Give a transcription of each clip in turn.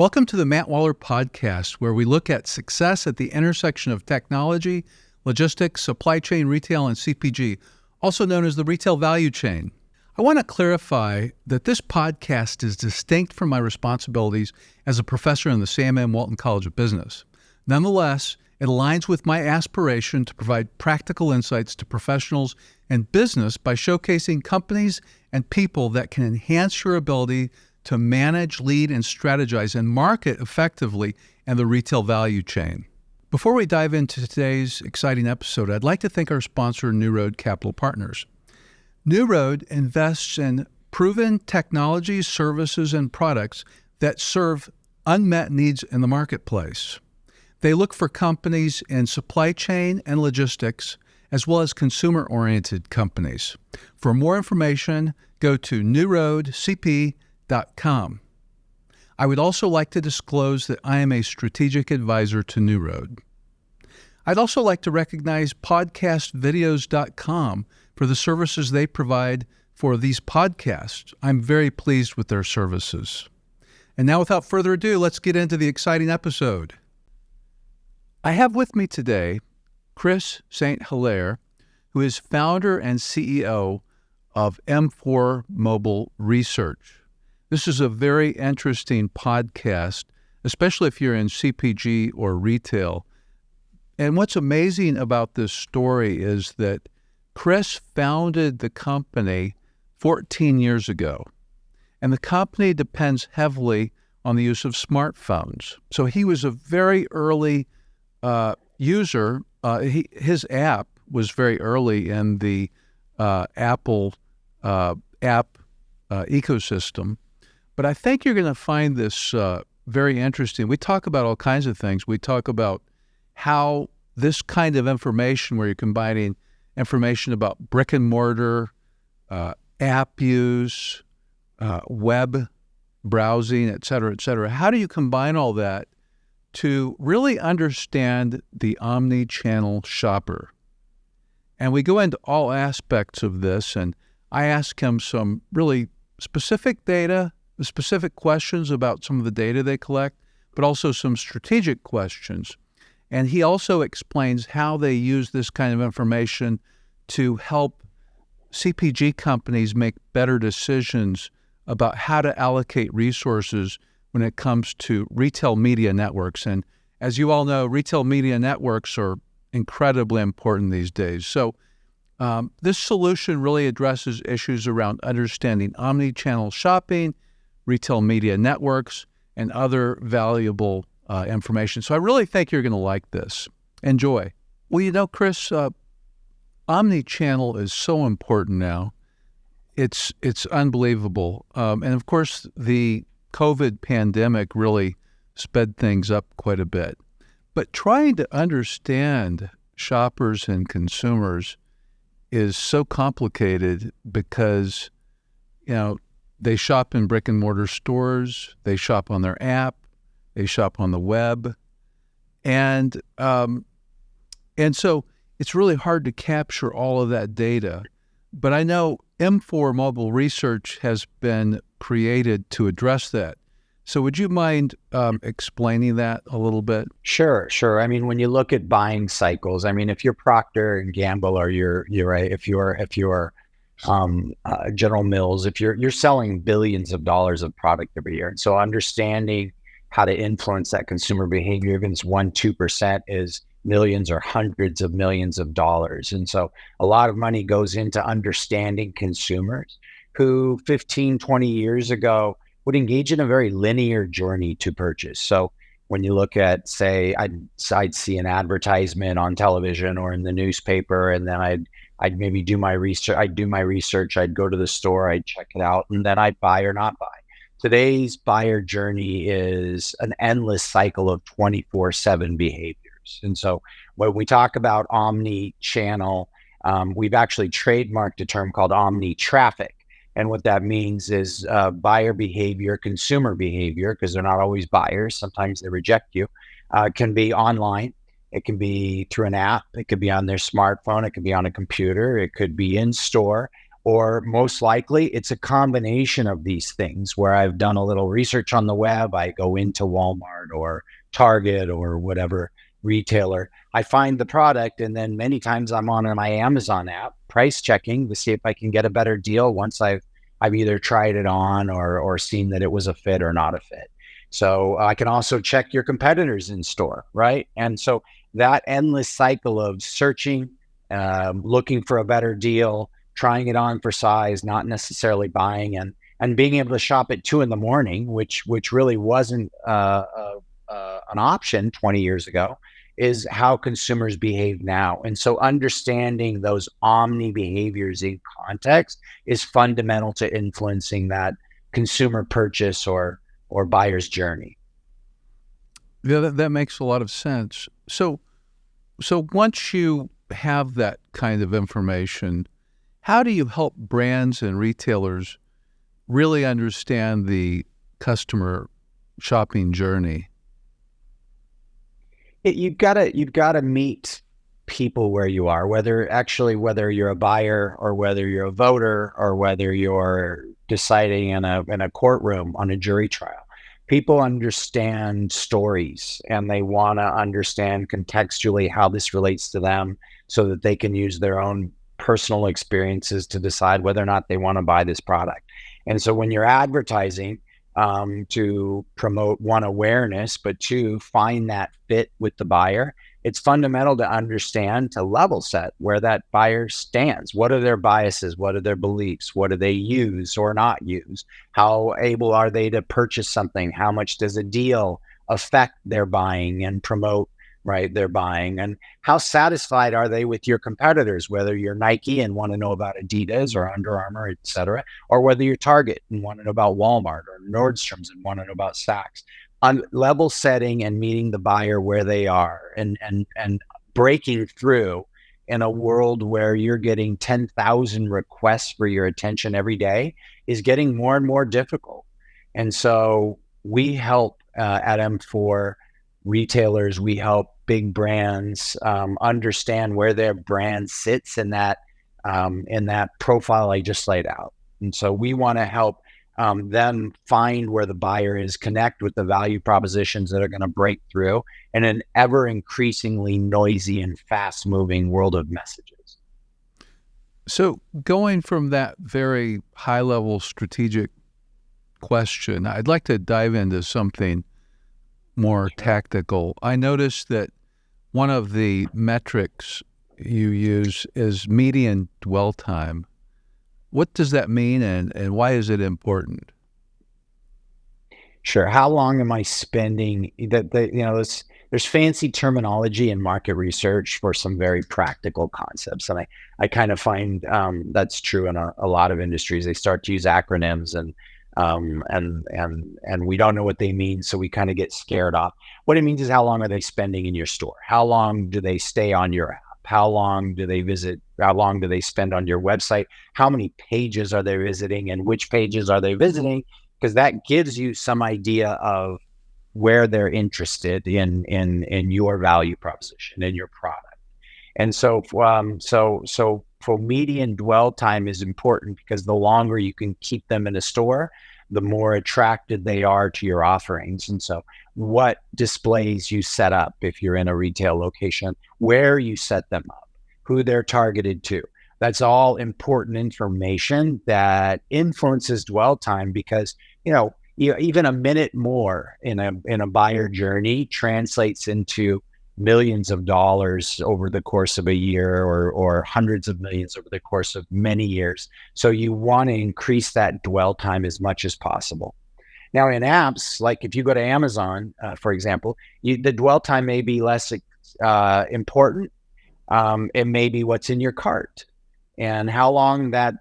Welcome to the Matt Waller Podcast, where we look at success at the intersection of technology, logistics, supply chain, retail, and CPG, also known as the retail value chain. I want to clarify that this podcast is distinct from my responsibilities as a professor in the Sam M. Walton College of Business. Nonetheless, it aligns with my aspiration to provide practical insights to professionals and business by showcasing companies and people that can enhance your ability to manage, lead, and strategize and market effectively in the retail value chain. Before we dive into today's exciting episode, I'd like to thank our sponsor, New Road Capital Partners. New Road invests in proven technologies, services, and products that serve unmet needs in the marketplace. They look for companies in supply chain and logistics, as well as consumer-oriented companies. For more information, go to newroadcp.com. I would also like to disclose that I am a strategic advisor to New Road. I'd also like to recognize podcastvideos.com for the services they provide for these podcasts. I'm very pleased with their services. And now, without further ado, let's get into the exciting episode. I have with me today Chris St. Hilaire, who is founder and CEO of MFour Mobile Research. This is a very interesting podcast, especially if you're in CPG or retail. And what's amazing about this story is that Chris founded the company 14 years ago, and the company depends heavily on the use of smartphones. So he was a very early user. His app was very early in the Apple app ecosystem. But I think you're going to find this very interesting. We talk about all kinds of things. We talk about how this kind of information, where you're combining information about brick and mortar, app use, web browsing, et cetera, how do you combine all that to really understand the omnichannel shopper? And we go into all aspects of this, and I ask him some really specific questions about some of the data they collect, but also some strategic questions. And he also explains how they use this kind of information to help CPG companies make better decisions about how to allocate resources when it comes to retail media networks. And as you all know, retail media networks are incredibly important these days. So this solution really addresses issues around understanding omnichannel shopping, retail media networks, and other valuable information. So I really think you're going to like this. Enjoy. Well, you know, Chris, omnichannel is so important now. It's unbelievable. And of course, the COVID pandemic really sped things up quite a bit. But trying to understand shoppers and consumers is so complicated because, you know, they shop in brick and mortar stores, they shop on their app, they shop on the web, and so it's really hard to capture all of that data. But I know MFour Mobile Research has been created to address that. So would you mind explaining that a little bit? Sure. I mean, when you look at buying cycles, I mean, if you're Procter and Gamble or you're right, if you're General Mills, if you're selling billions of dollars of product every year, and so understanding how to influence that consumer behavior, even if it's 1-2%, is millions or hundreds of millions of dollars. And so a lot of money goes into understanding consumers who 15, 20 years ago would engage in a very linear journey to purchase. So when you look at, say, I'd see an advertisement on television or in the newspaper, and then I'd maybe do my research. I'd go to the store, I'd check it out, and then I'd buy or not buy. Today's buyer journey is an endless cycle of 24/7 behaviors. And so when we talk about omni-channel, we've actually trademarked a term called omni-traffic. And what that means is buyer behavior, consumer behavior, because they're not always buyers. Sometimes they reject you, can be online. It can be through an app. It could be on their smartphone. It could be on a computer. It could be in store, Or most likely, it's a combination of these things where I've done a little research on the web. I go into Walmart or Target or whatever retailer. I find the product, and then many times I'm on my Amazon app, price checking to see if I can get a better deal once I've either tried it on or seen that it was a fit or not a fit. So I can also check your competitors in store, right? And so that endless cycle of searching, looking for a better deal, trying it on for size, not necessarily buying, and being able to shop at 2 a.m, which really wasn't an option 20 years ago, is how consumers behave now. And so understanding those omni behaviors in context is fundamental to influencing that consumer purchase or buyer's journey. Yeah, that makes a lot of sense. So once you have that kind of information, how do you help brands and retailers really understand the customer shopping journey? You've got to meet people where you are, whether you're a buyer or whether you're a voter or whether you're deciding in a courtroom on a jury trial. People understand stories and they want to understand contextually how this relates to them so that they can use their own personal experiences to decide whether or not they want to buy this product. And so when you're advertising, to promote, one, awareness, but two, find that fit with the buyer, it's fundamental to understand, to level set where that buyer stands. What are their biases? What are their beliefs? What do they use or not use? How able are they to purchase something? How much does a deal affect their buying and promote, right, their buying? And how satisfied are they with your competitors, whether you're Nike and want to know about Adidas or Under Armour, et cetera, or whether you're Target and want to know about Walmart or Nordstrom's and want to know about Saks. On level setting and meeting the buyer where they are and breaking through in a world where you're getting 10,000 requests for your attention every day is getting more and more difficult. And so we help at MFour retailers, we help big brands understand where their brand sits in that profile I just laid out. And so we want to help them find where the buyer is, connect with the value propositions that are going to break through in an ever increasingly noisy and fast moving world of messages. So going from that very high level strategic question, I'd like to dive into something more tactical. I noticed that one of the metrics you use is median dwell time. What does that mean, and why is it important? Sure. How long am I spending? There's fancy terminology in market research for some very practical concepts, and I kind of find that's true in a lot of industries. They start to use acronyms and we don't know what they mean, so we kind of get scared off. What it means is how long are they spending in your store? How long do they stay on your app? How long do they visit? How long do they spend on your website? How many pages are they visiting, and which pages are they visiting? Because that gives you some idea of where they're interested in your value proposition and your product. And so for median dwell time is important because the longer you can keep them in a store, the more attracted they are to your offerings. And so what displays you set up if you're in a retail location, where you set them up, who they're targeted to. That's all important information that influences dwell time because, even a minute more in a buyer journey translates into millions of dollars over the course of a year or hundreds of millions over the course of many years. So you want to increase that dwell time as much as possible. Now in apps, like if you go to Amazon, for example, the dwell time may be less important. It may be what's in your cart and how long that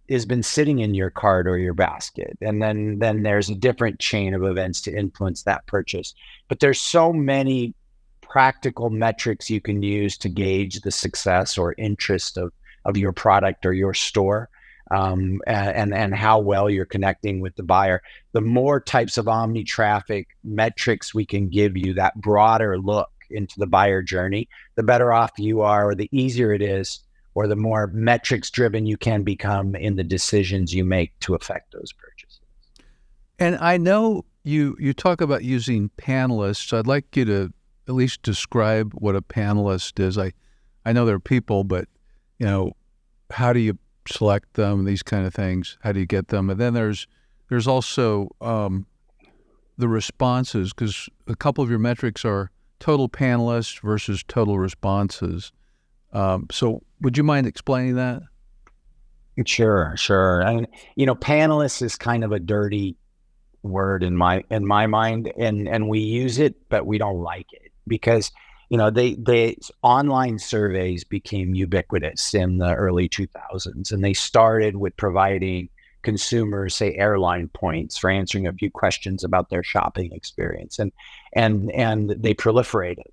has been sitting in your cart or your basket. And then there's a different chain of events to influence that purchase. But there's so many practical metrics you can use to gauge the success or interest of your product or your store, and how well you're connecting with the buyer. The more types of omni traffic metrics we can give you, that broader look into the buyer journey, the better off you are, or the easier it is or the more metrics driven you can become in the decisions you make to affect those purchases. And I know you talk about using panelists. I'd like you to at least describe what a panelist is. I know there are people, but how do you select them? These kind of things. How do you get them? And then there's also the responses, because a couple of your metrics are total panelists versus total responses. So would you mind explaining that? Sure. And panelists is kind of a dirty word in my mind, and we use it, but we don't like it because they online surveys became ubiquitous in the early 2000s, and they started with providing consumers, say, airline points for answering a few questions about their shopping experience, and they proliferated.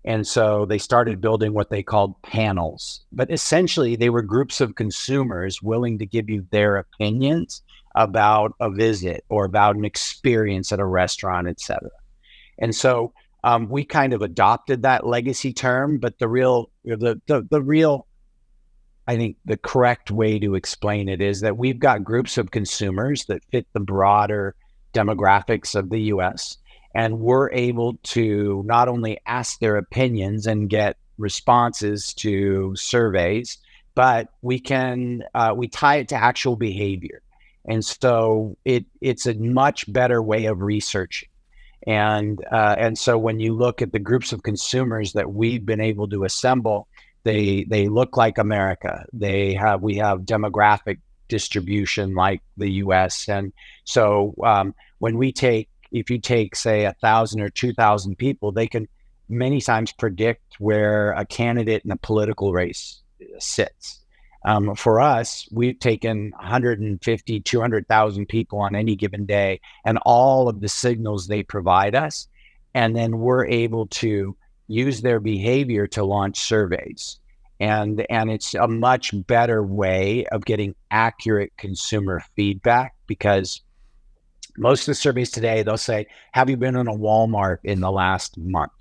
And so they started building what they called panels, but essentially they were groups of consumers willing to give you their opinions about a visit or about an experience at a restaurant, et cetera. And so we kind of adopted that legacy term, but the real, I think the correct way to explain it is that we've got groups of consumers that fit the broader demographics of the US, and we're able to not only ask their opinions and get responses to surveys, but we tie it to actual behavior. And so it's a much better way of researching. And so when you look at the groups of consumers that we've been able to assemble, they look like America. We have demographic distribution like the US. And so if you take, say, 1,000 or 2,000 people, they can many times predict where a candidate in a political race sits. For us, we've taken 150, 200,000 people on any given day and all of the signals they provide us. And then we're able to use their behavior to launch surveys. And it's a much better way of getting accurate consumer feedback, because most of the surveys today, they'll say, have you been in a Walmart in the last month?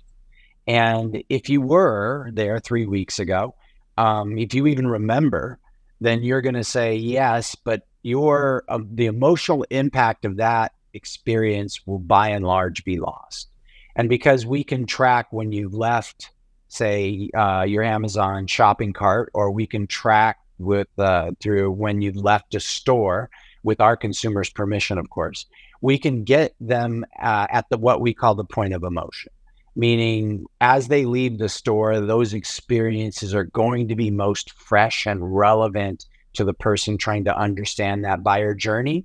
And if you were there 3 weeks ago, if you even remember, then you're going to say yes, but the emotional impact of that experience will by and large be lost. And because we can track when you left, say, your Amazon shopping cart, or we can track through when you left a store with our consumers' permission, of course, we can get them at what we call the point of emotion. Meaning, as they leave the store, those experiences are going to be most fresh and relevant to the person trying to understand that buyer journey.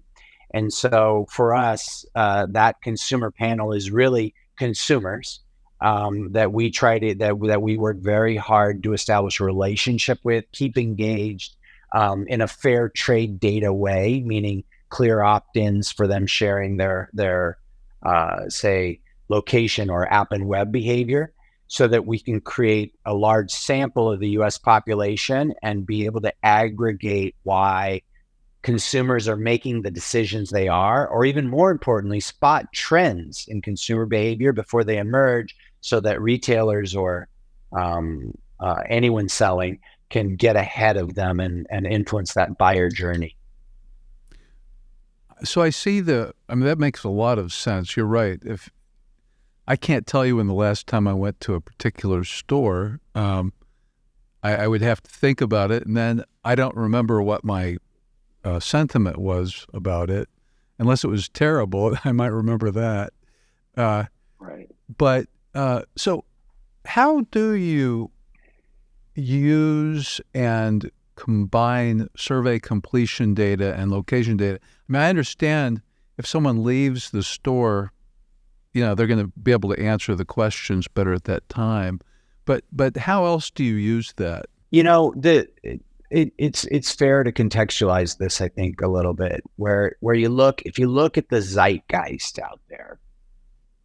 And so for us, that consumer panel is really consumers that we work very hard to establish a relationship with, keep engaged in a fair trade data way, meaning clear opt-ins for them sharing their say, location or app and web behavior, so that we can create a large sample of the US population and be able to aggregate why consumers are making the decisions they are, or even more importantly, spot trends in consumer behavior before they emerge, so that retailers or anyone selling can get ahead of them and influence that buyer journey. So I see that makes a lot of sense. You're right. If I can't tell you when the last time I went to a particular store, I would have to think about it, and then I don't remember what my sentiment was about it, unless it was terrible. I might remember that. Right. But so how do you use and combine survey completion data and location data? I understand if someone leaves the store, they're going to be able to answer the questions better at that time. But how else do you use that? It's fair to contextualize this, I think, a little bit, where if you look at the zeitgeist out there,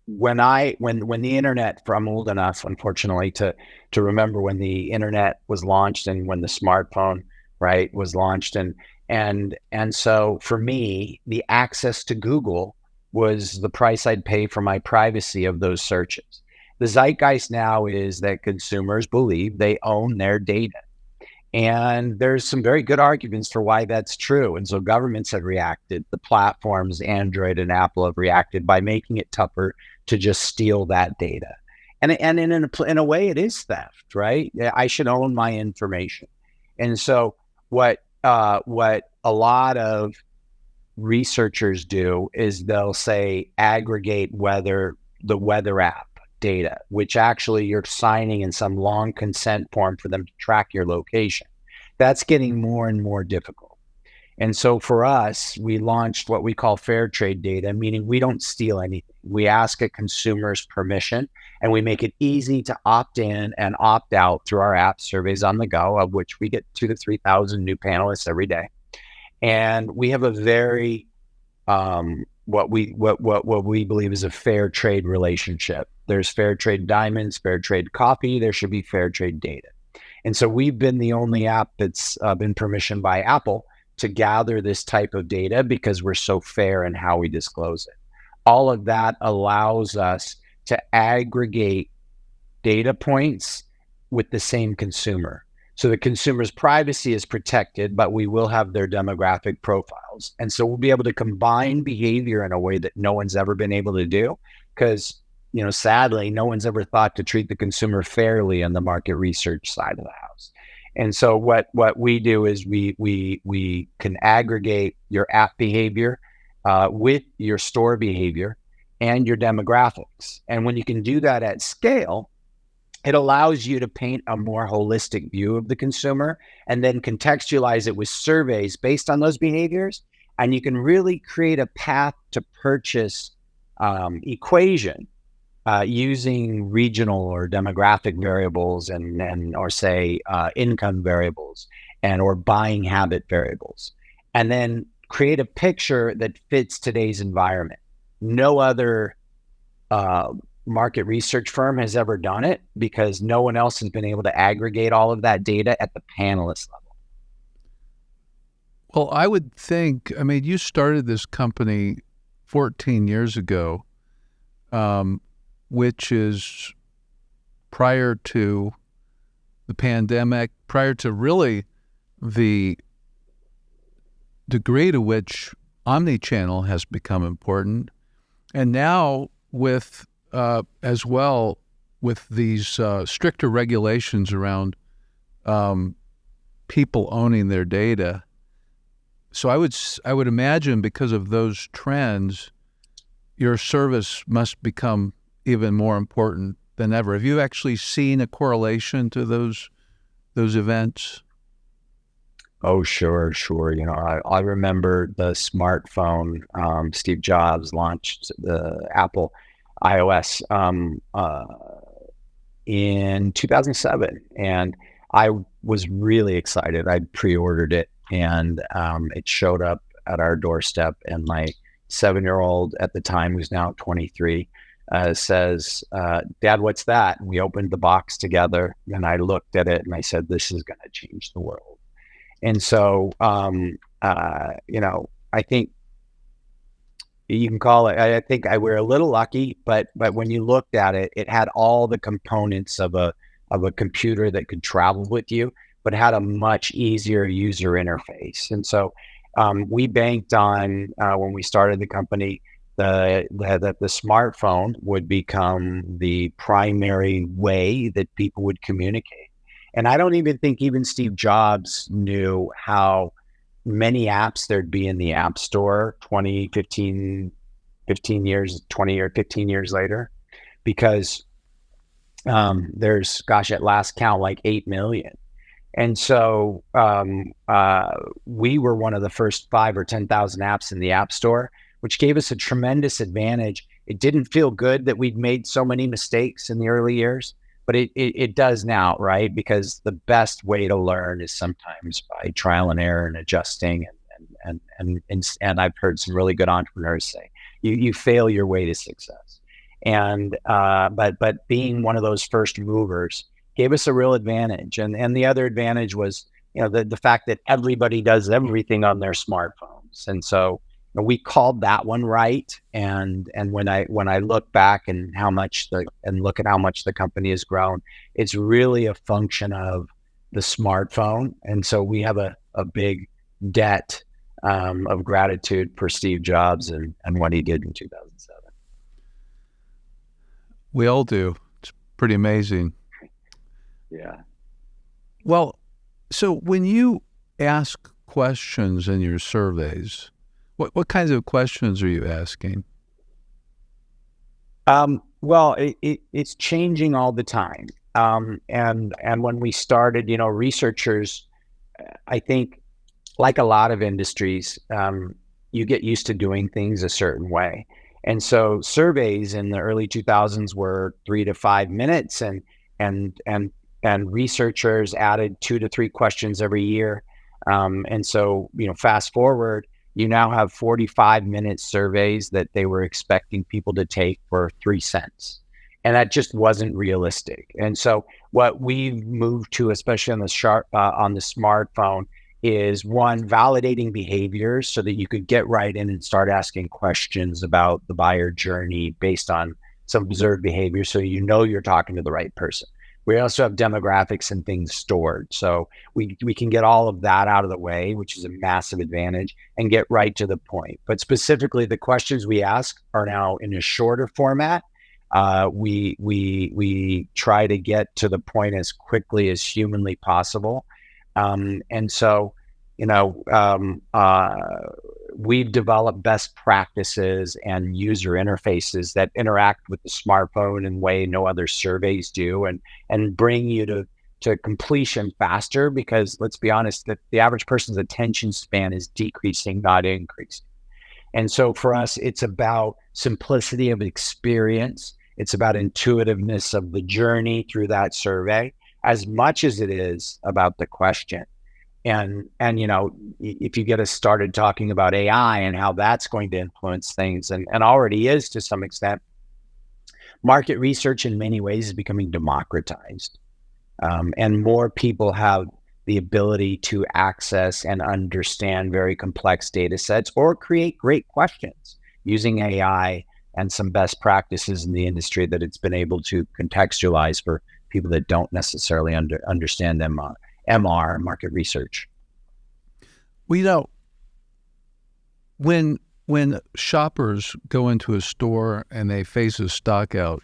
when the internet, I'm old enough, unfortunately, to remember when the internet was launched and when the smartphone, right, was launched, and so for me, the access to Google was the price I'd pay for my privacy of those searches. The zeitgeist now is that consumers believe they own their data. And there's some very good arguments for why that's true. And so governments have reacted. The platforms, Android and Apple, have reacted by making it tougher to just steal that data. And in a way, it is theft, right? I should own my information. And so what a lot of researchers do is they'll say aggregate the weather app data, which actually you're signing in some long consent form for them to track your location. That's getting more and more difficult. And so for us, we launched what we call fair trade data, meaning we don't steal anything. We ask a consumer's permission and we make it easy to opt in and opt out through our app Surveys on the Go, of which we get 2,000 to 3,000 new panelists every day. And we have a very what we believe is a fair trade relationship. There's fair trade diamonds, fair trade coffee. There should be fair trade data. And so we've been the only app that's been permissioned by Apple to gather this type of data because we're so fair in how we disclose it. All of that allows us to aggregate data points with the same consumer. So the consumer's privacy is protected, but we will have their demographic profiles. And so we'll be able to combine behavior in a way that no one's ever been able to do, because, sadly, no one's ever thought to treat the consumer fairly on the market research side of the house. And so what we do is we can aggregate your app behavior with your store behavior and your demographics. And when you can do that at scale, it allows you to paint a more holistic view of the consumer and then contextualize it with surveys based on those behaviors. And you can really create a path to purchase equation using regional or demographic variables or say income variables or buying habit variables, and then create a picture that fits today's environment. No other market research firm has ever done it because no one else has been able to aggregate all of that data at the panelist level. Well, I would think, you started this company 14 years ago, which is prior to the pandemic, prior to really the degree to which omnichannel has become important. And now with as well with these stricter regulations around people owning their data. So I would imagine because of those trends, your service must become even more important than ever. Have you actually seen a correlation to those events? Oh, sure. I remember the smartphone. Steve Jobs launched the Apple iOS in 2007, and I was really excited. I pre-ordered it, and it showed up at our doorstep, and my 7-year-old at the time, who's now 23, says, "Dad, what's that?" And we opened the box together, and I looked at it and I said, "This is going to change the world." And so, I think you can call it, I think we're a little lucky, but when you looked at it, it had all the components of a computer that could travel with you, but had a much easier user interface. And so we banked on, when we started the company, that the smartphone would become the primary way that people would communicate. And I don't even think even Steve Jobs knew how many apps there'd be in the App Store 20 or 15 years later, because there's, at last count, like 8 million. And so we were one of the first 5,000 or 10,000 apps in the App Store, which gave us a tremendous advantage. It didn't feel good that we'd made so many mistakes in the early years, but it does now, right? Because the best way to learn is sometimes by trial and error and adjusting. And I've heard some really good entrepreneurs say, you fail your way to success. And but being one of those first movers gave us a real advantage. And the other advantage was, the fact that everybody does everything on their smartphones. And so we called that one right. And when I look back and look at how much the company has grown, it's really a function of the smartphone. And so we have a big debt of gratitude for Steve Jobs and what he did in 2007. We all do. It's pretty amazing. Yeah. Well, so when you ask questions in your surveys, what kinds of questions are you asking? Well, it's changing all the time. And when we started, researchers, I think, like a lot of industries, you get used to doing things a certain way. And so surveys in the early 2000s were 3 to 5 minutes, and researchers added 2 to 3 questions every year. And so, fast forward, you now have 45-minute surveys that they were expecting people to take for 3 cents. And that just wasn't realistic. And so what we've moved to, especially on the smartphone, is one, validating behaviors so that you could get right in and start asking questions about the buyer journey based on some observed behavior, so you're talking to the right person. We also have demographics and things stored. So we can get all of that out of the way, which is a massive advantage, and get right to the point. But specifically, the questions we ask are now in a shorter format. We try to get to the point as quickly as humanly possible. And so, we've developed best practices and user interfaces that interact with the smartphone in a way no other surveys do, and bring you to completion faster, because let's be honest, that the average person's attention span is decreasing, not increasing. And so for us, it's about simplicity of experience. It's about intuitiveness of the journey through that survey, as much as it is about the question. And if you get us started talking about AI and how that's going to influence things, and already is to some extent, market research in many ways is becoming democratized. And more people have the ability to access and understand very complex data sets or create great questions using AI and some best practices in the industry that it's been able to contextualize for people that don't necessarily understand MR, market research. When shoppers go into a store and they face a stock out,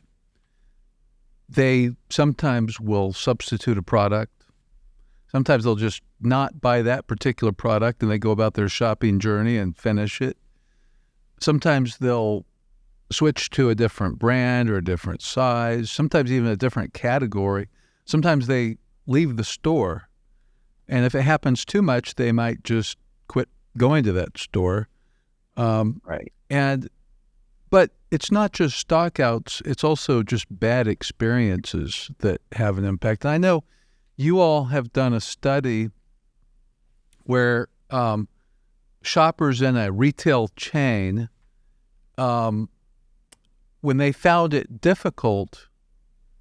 they sometimes will substitute a product. Sometimes they'll just not buy that particular product and they go about their shopping journey and finish it. Sometimes they'll switch to a different brand or a different size, sometimes even a different category. Sometimes they leave the store. And if it happens too much, they might just quit going to that store. Right. But it's not just stockouts, it's also just bad experiences that have an impact. And I know you all have done a study where shoppers in a retail chain, when they found it difficult,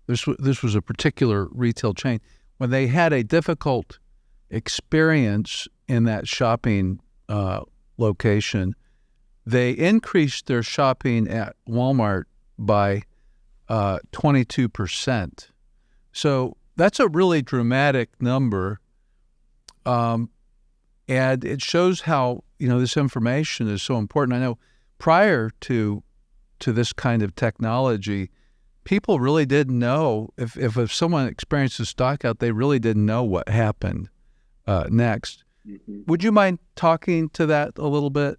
this was a particular retail chain, when they had a difficult experience in that shopping location, they increased their shopping at Walmart by 22%. So that's a really dramatic number, and it shows how this information is so important. I know prior to this kind of technology, people really didn't know if someone experienced a stockout, they really didn't know what happened next. Mm-hmm. Would you mind talking to that a little bit?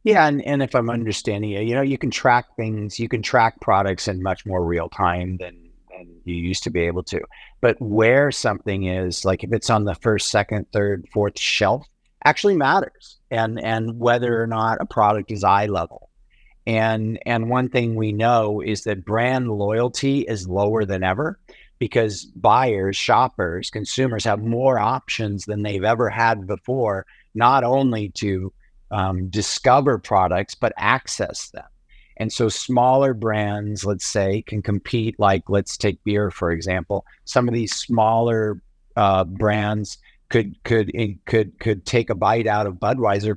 Yeah, and if I'm understanding you can track things, you can track products in much more real time than you used to be able to. But where something is, like if it's on the first, second, third, fourth shelf, actually matters, and whether or not a product is eye level. And one thing we know is that brand loyalty is lower than ever, because buyers, shoppers, consumers have more options than they've ever had before, not only to discover products, but access them. And so smaller brands, let's say, can compete. Like, let's take beer, for example. Some of these smaller brands could take a bite out of Budweiser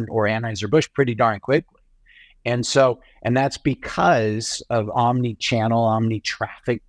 or Anheuser-Busch pretty darn quickly. And that's because of omni-channel, omni-traffic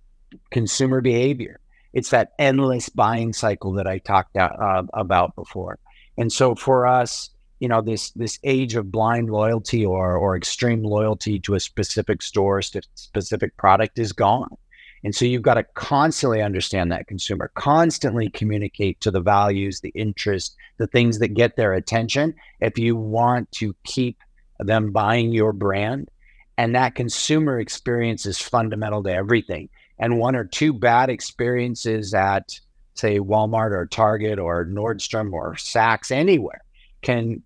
consumer behavior. it's that endless buying cycle that I talked about before. And so for us, this age of blind loyalty or extreme loyalty to a specific store, specific product is gone. And so you've got to constantly understand that consumer, constantly communicate to the values, the interests, the things that get their attention if you want to keep them buying your brand. And that consumer experience is fundamental to everything. And one or two bad experiences at, say, Walmart or Target or Nordstrom or Saks, anywhere, can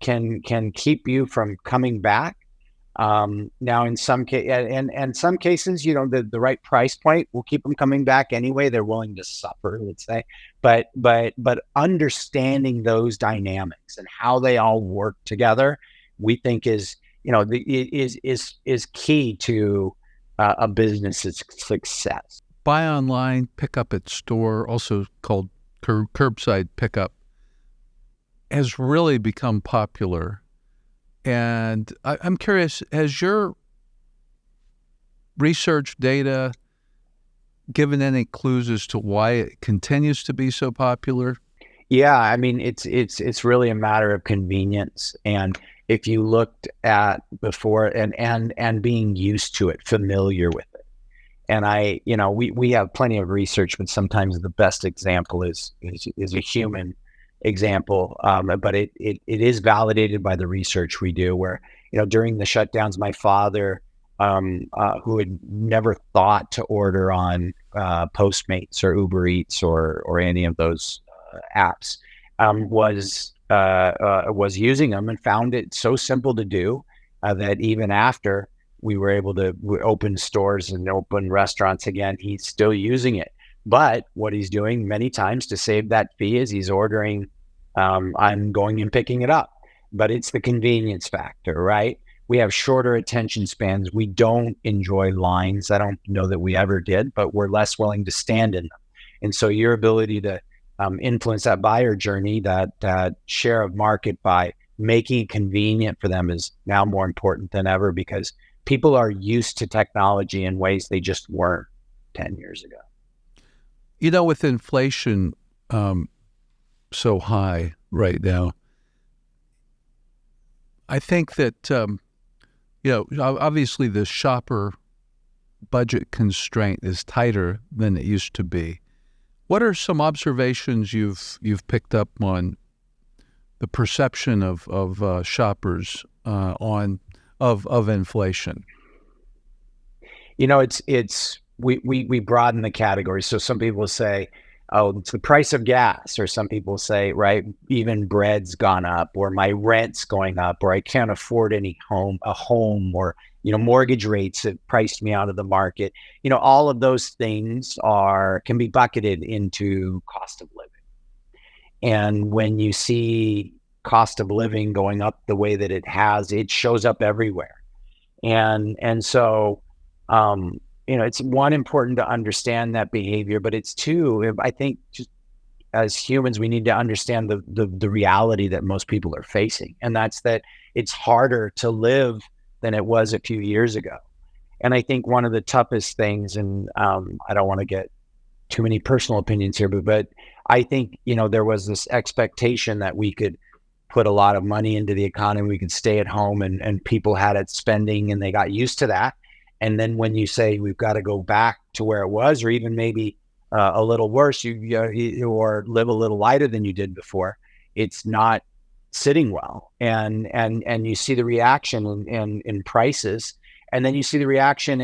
keep you from coming back. Now, in some some cases, the right price point will keep them coming back anyway. They're willing to suffer, let's say, but understanding those dynamics and how they all work together, we think is key to a business's success. Buy online, pick up at store, also called curbside pickup, has really become popular. And I'm curious, has your research data given any clues as to why it continues to be so popular? Yeah, I mean, it's really a matter of convenience. And if you looked at before and being used to it, familiar with it. And we have plenty of research, but sometimes the best example is a human example, but it is validated by the research we do, where during the shutdowns, my father, who had never thought to order on Postmates or Uber Eats or any of those apps, was using them and found it so simple to do that even after we were able to open stores and open restaurants again, he's still using it. But what he's doing many times to save that fee is he's ordering, I'm going and picking it up. But it's the convenience factor, right? We have shorter attention spans. We don't enjoy lines. I don't know that we ever did, but we're less willing to stand in them. And so your ability to influence that buyer journey, that share of market by making it convenient for them, is now more important than ever, because people are used to technology in ways they just weren't 10 years ago. With inflation so high right now, I think that, obviously the shopper budget constraint is tighter than it used to be. What are some observations you've picked up on the perception of shoppers of inflation? We broaden the category. So some people say, oh, it's the price of gas, or some people say, right, even bread's gone up, or my rent's going up, or I can't afford a home, or mortgage rates have priced me out of the market. All of those things can be bucketed into cost of living. And when you see cost of living going up the way that it has, it shows up everywhere. And so, it's one, important to understand that behavior, but it's two, I think, just as humans, we need to understand the reality that most people are facing. And that's that it's harder to live than it was a few years ago. And I think one of the toughest things, and I don't want to get too many personal opinions here, but I think, there was this expectation that we could put a lot of money into the economy, we could stay at home, and people had it spending, and they got used to that. And then when you say we've got to go back to where it was, or even maybe a little worse, or live a little lighter than you did before, it's not sitting well. And you see the reaction in prices, and then you see the reaction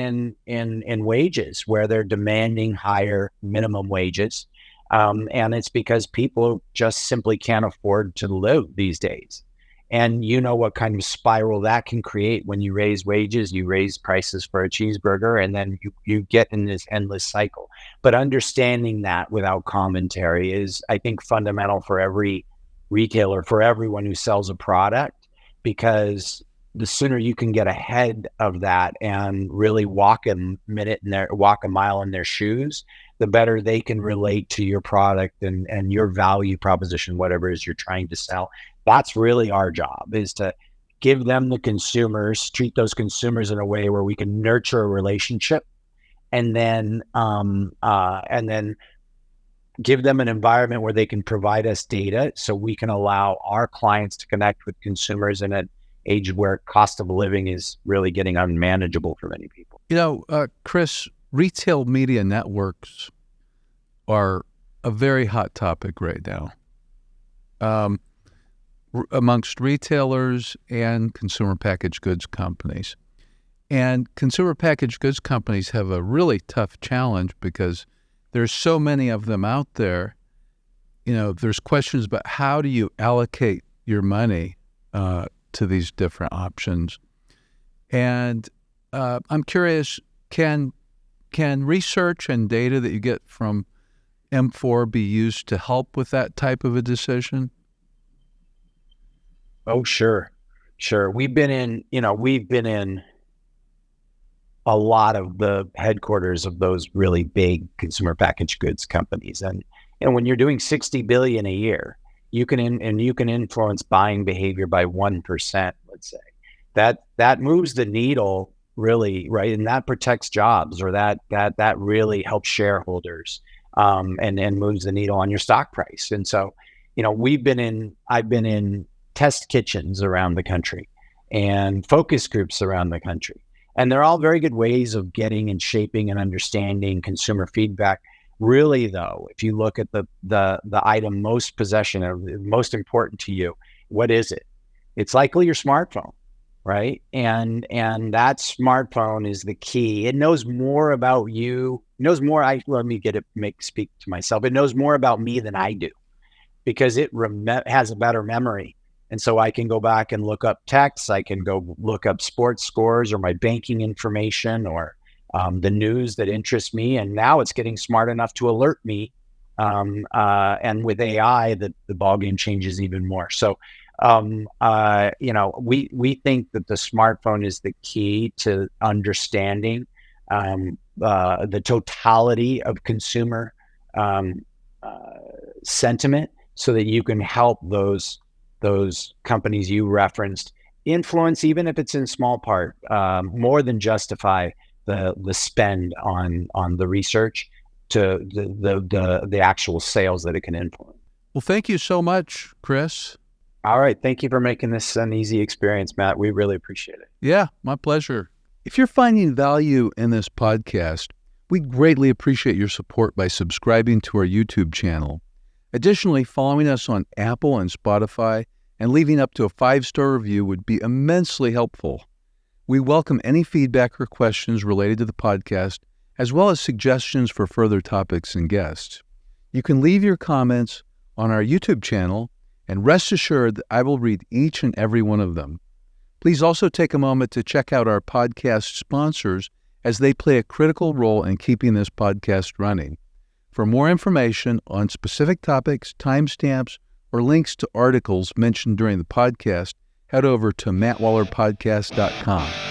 in wages, where they're demanding higher minimum wages. And it's because people just simply can't afford to live these days. And what kind of spiral that can create when you raise wages, you raise prices for a cheeseburger, and then you get in this endless cycle. But understanding that without commentary is, I think, fundamental for every retailer, for everyone who sells a product, because the sooner you can get ahead of that and really walk a mile in their shoes, the better they can relate to your product and your value proposition, whatever it is you're trying to sell. That's really our job, is to give them the consumers, treat those consumers in a way where we can nurture a relationship, and then give them an environment where they can provide us data so we can allow our clients to connect with consumers in an age where cost of living is really getting unmanageable for many people. Chris, retail media networks are a very hot topic right now amongst retailers and consumer packaged goods companies. And consumer packaged goods companies have a really tough challenge because there's so many of them out there. There's questions about how do you allocate your money to these different options. And I'm curious, can research and data that you get from MFour be used to help with that type of a decision? Oh, sure. We've been in a lot of the headquarters of those really big consumer packaged goods companies. And when you're doing 60 billion a year, you can influence buying behavior by 1%, let's say. That moves the needle really, right? And that protects jobs, or that really helps shareholders, and moves the needle on your stock price. And so, I've been in test kitchens around the country and focus groups around the country. And they're all very good ways of getting and shaping and understanding consumer feedback. Really, though, if you look at the item most most important to you, what is it? It's likely your smartphone, right? And that smartphone is the key. It knows more about you. It knows more. Speak to myself. It knows more about me than I do, because it has a better memory. And so I can go back and look up texts. I can go look up sports scores or my banking information or the news that interests me. And now it's getting smart enough to alert me. And with AI, the ballgame changes even more. So, we think that the smartphone is the key to understanding the totality of consumer sentiment, so that you can help those companies you referenced influence, even if it's in small part, more than justify the spend on the research to the actual sales that it can influence. Well, thank you so much, Chris. All right. Thank you for making this an easy experience, Matt. We really appreciate it. Yeah, my pleasure. If you're finding value in this podcast, we greatly appreciate your support by subscribing to our YouTube channel. Additionally, following us on Apple and Spotify and leaving up to a 5-star review would be immensely helpful. We welcome any feedback or questions related to the podcast, as well as suggestions for further topics and guests. You can leave your comments on our YouTube channel, and rest assured that I will read each and every one of them. Please also take a moment to check out our podcast sponsors, as they play a critical role in keeping this podcast running. For more information on specific topics, timestamps, or links to articles mentioned during the podcast, head over to mattwallerpodcast.com.